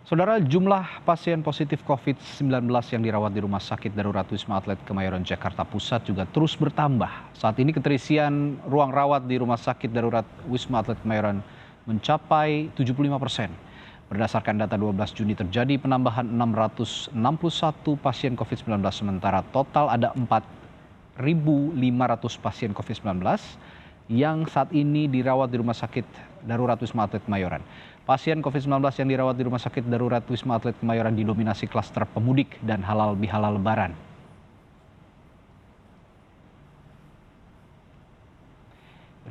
Saudara, jumlah pasien positif COVID-19 yang dirawat di Rumah Sakit Darurat Wisma Atlet Kemayoran Jakarta Pusat juga terus bertambah. Saat ini keterisian ruang rawat di Rumah Sakit Darurat Wisma Atlet Kemayoran mencapai 75%. Berdasarkan data 12 Juni terjadi penambahan 661 pasien COVID-19, sementara total ada 4.500 pasien COVID-19 yang saat ini dirawat di Rumah Sakit Darurat Wisma Atlet Kemayoran. Pasien COVID-19 yang dirawat di Rumah Sakit Darurat Wisma Atlet Kemayoran didominasi klaster pemudik dan halal bihalal lebaran.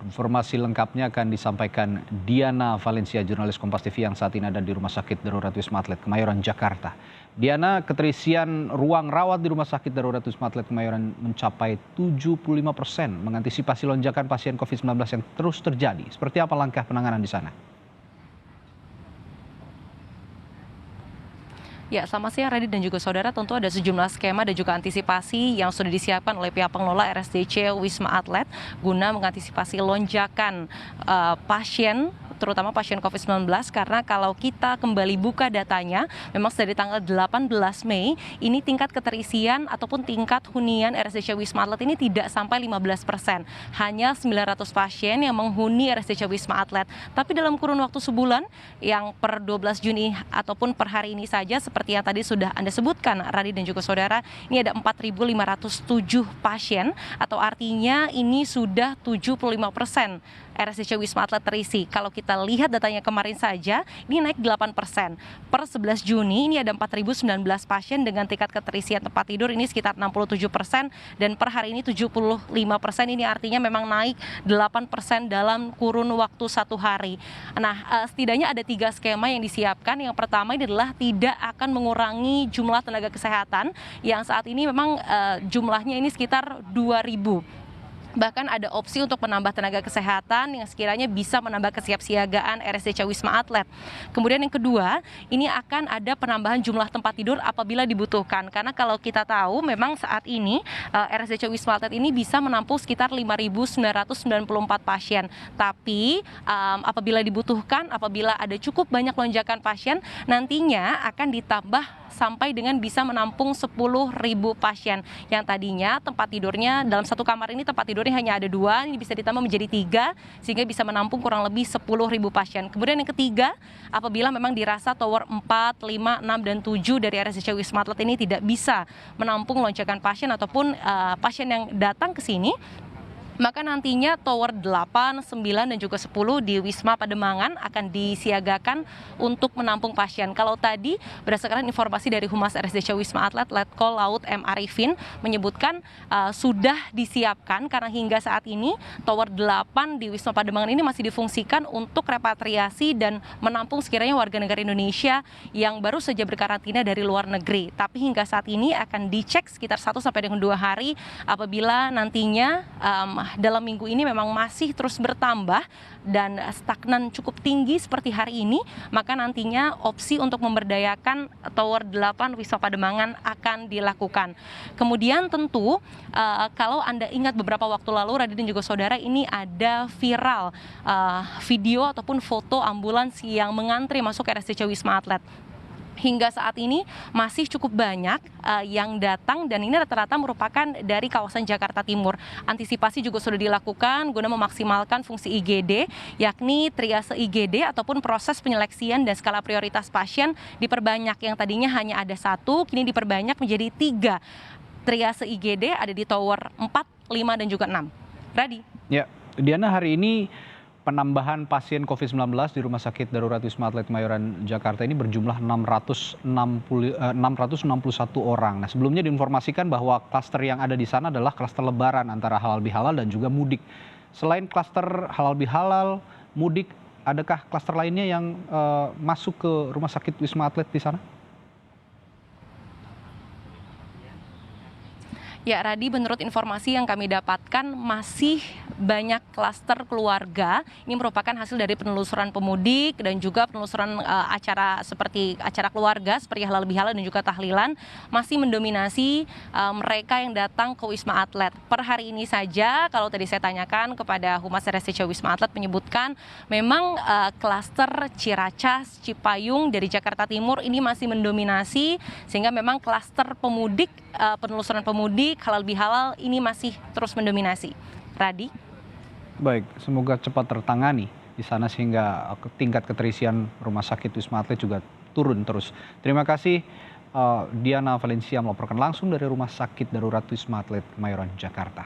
Informasi lengkapnya akan disampaikan Diana Valencia, jurnalis Kompas TV yang saat ini ada di Rumah Sakit Darurat Wisma Atlet Kemayoran, Jakarta. Diana, keterisian ruang rawat di Rumah Sakit Darurat Wisma Atlet Kemayoran mencapai 75%, mengantisipasi lonjakan pasien COVID-19 yang terus terjadi. Seperti apa langkah penanganan di sana? Ya, selamat siang Radit dan juga saudara. Tentu ada sejumlah skema dan juga antisipasi yang sudah disiapkan oleh pihak pengelola RSDC Wisma Atlet guna mengantisipasi lonjakan pasien, terutama pasien COVID-19, karena kalau kita kembali buka datanya, memang dari tanggal 18 Mei, ini tingkat keterisian ataupun tingkat hunian RSDC Wisma Atlet ini tidak sampai 15%. Hanya 900 pasien yang menghuni RSDC Wisma Atlet. Tapi dalam kurun waktu sebulan, yang per 12 Juni ataupun per hari ini saja, seperti yang tadi sudah Anda sebutkan, Radit dan juga saudara, ini ada 4.507 pasien, atau artinya ini sudah 75% RSDC Wisma Atlet terisi. Kalau kita lihat datanya kemarin saja, ini naik 8%. Per 11 Juni ini ada 4.019 pasien dengan tingkat keterisian tempat tidur ini sekitar 67%, dan per hari ini 75%. Ini artinya memang naik 8% dalam kurun waktu satu hari. Nah, setidaknya ada 3 skema yang disiapkan. Yang pertama ini adalah tidak akan mengurangi jumlah tenaga kesehatan yang saat ini memang jumlahnya ini sekitar 2.000. Bahkan ada opsi untuk menambah tenaga kesehatan yang sekiranya bisa menambah kesiapsiagaan RSDC Wisma Atlet. Kemudian yang kedua, ini akan ada penambahan jumlah tempat tidur apabila dibutuhkan. Karena kalau kita tahu memang saat ini RSDC Wisma Atlet ini bisa menampung sekitar 5.994 pasien. Tapi apabila dibutuhkan, apabila ada cukup banyak lonjakan pasien, nantinya akan ditambah sampai dengan bisa menampung 10.000 pasien. Yang tadinya tempat tidurnya dalam satu kamar ini tempat tidurnya hanya ada 2, ini bisa ditambah menjadi 3, sehingga bisa menampung kurang lebih 10.000 pasien. Kemudian yang ketiga, apabila memang dirasa tower 4, 5, 6, dan 7 dari RSDC Wisma Atlet ini tidak bisa menampung lonjakan pasien ataupun pasien yang datang ke sini, maka nantinya tower 8, 9, dan juga 10 di Wisma Pademangan akan disiagakan untuk menampung pasien. Kalau tadi berdasarkan informasi dari Humas RSDC Wisma Atlet, Letkol Laut M. Arifin menyebutkan sudah disiapkan karena hingga saat ini tower 8 di Wisma Pademangan ini masih difungsikan untuk repatriasi dan menampung sekiranya warga negara Indonesia yang baru saja berkarantina dari luar negeri. Tapi hingga saat ini akan dicek sekitar 1 sampai dengan 2 hari apabila nantinya dalam minggu ini memang masih terus bertambah dan stagnan cukup tinggi seperti hari ini, maka nantinya opsi untuk memberdayakan tower 8 Wisma Pademangan akan dilakukan. Kemudian tentu kalau Anda ingat beberapa waktu lalu, Radit dan juga saudara, ini ada viral video ataupun foto ambulans yang mengantri masuk RSDC Wisma Atlet. Hingga saat ini masih cukup banyak yang datang, dan ini rata-rata merupakan dari kawasan Jakarta Timur. Antisipasi juga sudah dilakukan guna memaksimalkan fungsi IGD, yakni triase IGD ataupun proses penyeleksian dan skala prioritas pasien diperbanyak. Yang tadinya hanya ada 1, kini diperbanyak menjadi 3. Triase IGD ada di tower 4, 5, dan juga 6. Radi. Ya, Diana, hari ini penambahan pasien COVID-19 di Rumah Sakit Darurat Wisma Atlet Kemayoran, Jakarta ini berjumlah 661 orang. Nah, sebelumnya diinformasikan bahwa klaster yang ada di sana adalah klaster lebaran antara halal bihalal dan juga mudik. Selain klaster halal bihalal, mudik, adakah klaster lainnya yang masuk ke Rumah Sakit Wisma Atlet di sana? Ya, Radi, menurut informasi yang kami dapatkan masih banyak klaster keluarga. Ini merupakan hasil dari penelusuran pemudik dan juga penelusuran acara seperti acara keluarga seperti halal bihalal dan juga tahlilan masih mendominasi mereka yang datang ke Wisma Atlet. Per hari ini saja, kalau tadi saya tanyakan kepada Humas RSCC Wisma Atlet menyebutkan memang klaster Ciracas, Cipayung dari Jakarta Timur ini masih mendominasi, sehingga memang klaster pemudik, penelusuran pemudik halal bihalal ini masih terus mendominasi. Radi. Baik, semoga cepat tertangani di sana sehingga tingkat keterisian rumah sakit Wisma Atlet juga turun terus. Terima kasih Diana Valencia melaporkan langsung dari Rumah Sakit Darurat Wisma Atlet Kemayoran, Jakarta.